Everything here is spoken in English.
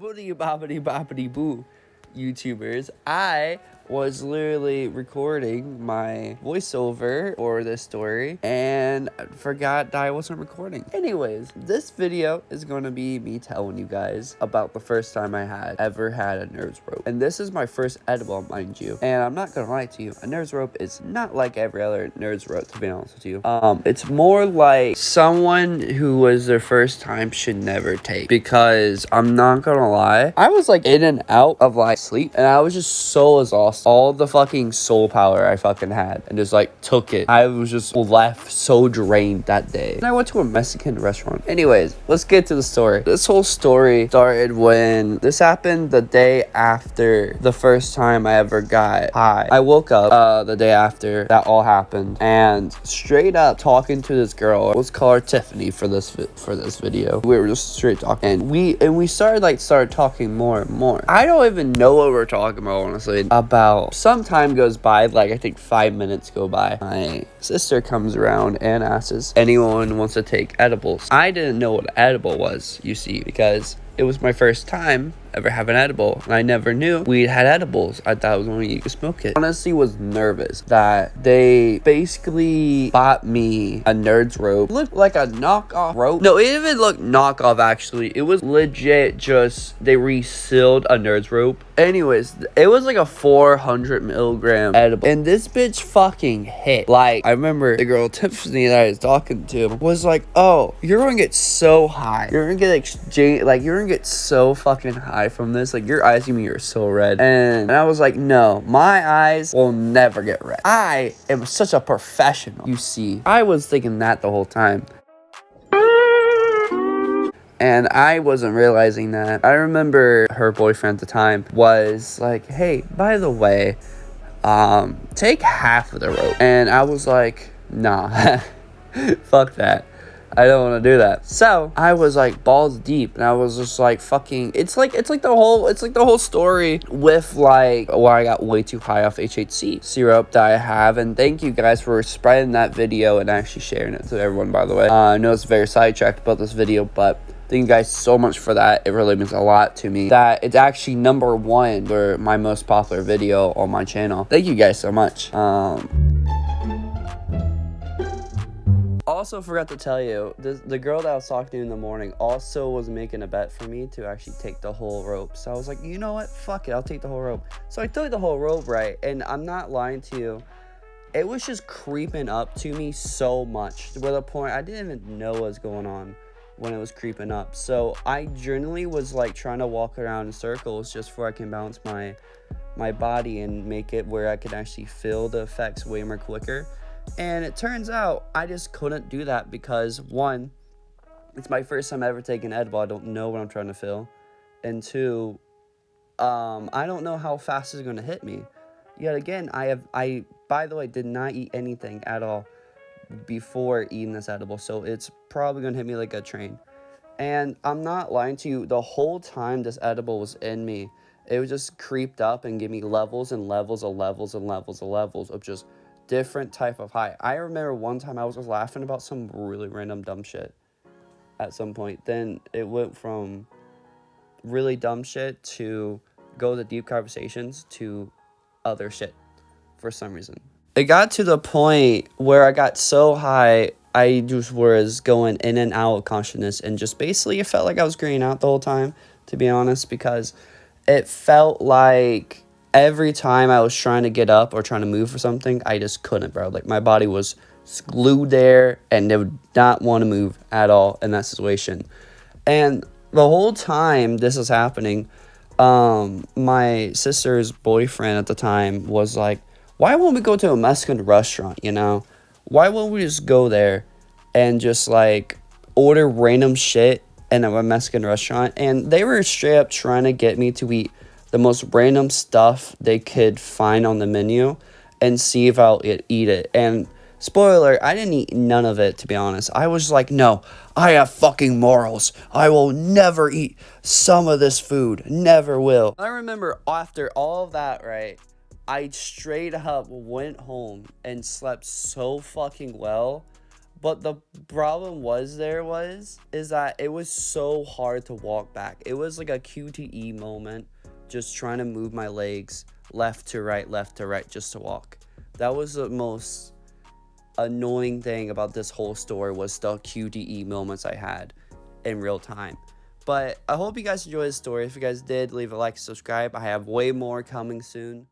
Bibbidi bobbidi boppity boo, YouTubers. I was literally recording my voiceover for this story and forgot that I wasn't recording. Anyways, this video is going to be me telling you guys about the first time I ever had a Nerds rope. And this is my first edible, mind you. And I'm not gonna lie to you, a Nerds rope is not like every other Nerds rope, to be honest with you. It's more like someone who was their first time should never take, because I'm not gonna lie, I was like in and out of like sleep and I was just so exhausted. All the fucking soul power I fucking had and just like took it. I was just left so drained that day. And I went to a Mexican restaurant. Anyways, let's get to the story. This whole story started when this happened the day after the first time I ever got high. I woke up the day after that all happened and straight up talking to this girl. Let's call her Tiffany for this video. We were just straight talking and we started talking more and more. I don't even know what we're talking about, honestly. About some time goes by, like I think 5 minutes go by. My sister comes around and asks anyone wants to take edibles. I didn't know what an edible was, you see, because it was my first time ever have an edible and I never knew weed had edibles. I thought it was only you could smoke it. Honestly was nervous that they basically bought me a Nerds rope. It looked like a knockoff rope. No, it even looked knockoff actually. It was legit just they resealed a Nerds rope. Anyways, it was like a 400 milligram edible and this bitch fucking hit. Like I remember the girl Tiffany that I was talking to was like, oh, you're gonna get so high, you're gonna get you're gonna get so fucking high from this, like your eyes are so red. And I was like, no, my eyes will never get red. I am such a professional, you see. I was thinking that the whole time and I wasn't realizing that. I remember her boyfriend at the time was like, hey, by the way, take half of the rope. And I was like, nah, fuck that. I don't want to do that. So I was like balls deep and I was just like fucking, it's like the whole story with like why I got way too high off HHC syrup that I have. And thank you guys for spreading that video and actually sharing it to everyone, by the way. I know it's very sidetracked about this video, but thank you guys so much for that. It really means a lot to me that it's actually #1 for my most popular video on my channel. Thank you guys so much. Also forgot to tell you, the girl that I was talking to in the morning also was making a bet for me to actually take the whole rope. So I was like, you know what, fuck it, I'll take the whole rope. So I took the whole rope, right? And I'm not lying to you, it was just creeping up to me so much to the point I didn't even know what was going on when it was creeping up. So I generally was like trying to walk around in circles just so I can balance my body and make it where I could actually feel the effects way more quicker. And it turns out I just couldn't do that because, one, it's my first time ever taking edible. I don't know what I'm trying to feel. And two, I don't know how fast it's going to hit me. Yet again, I by the way, did not eat anything at all before eating this edible. So it's probably going to hit me like a train. And I'm not lying to you, the whole time this edible was in me, it was just creeped up and give me levels and levels of levels and levels of levels of just different type of high. I remember one time I was just laughing about some really random dumb shit at some point. Then it went from really dumb shit to go to deep conversations to other shit for some reason. It got to the point where I got so high, I just was going in and out of consciousness and just basically it felt like I was graying out the whole time, to be honest, because it felt like every time I was trying to get up or trying to move for something, I just couldn't, bro. Like, my body was glued there and it would not want to move at all in that situation. And the whole time this was happening, my sister's boyfriend at the time was like, why won't we go to a Mexican restaurant, you know? Why won't we just go there and just, like, order random shit in a Mexican restaurant? And they were straight up trying to get me to eat the most random stuff they could find on the menu and see if I'll eat it. And spoiler, I didn't eat none of it, to be honest. I was like, no, I have fucking morals. I will never eat some of this food. Never will. I remember after all of that, right, I straight up went home and slept so fucking well. But the problem was is that it was so hard to walk back. It was like a QTE moment, just trying to move my legs left to right, just to walk. That was the most annoying thing about this whole story, was the QTE moments I had in real time. But I hope you guys enjoyed this story. If you guys did, leave a like, subscribe. I have way more coming soon.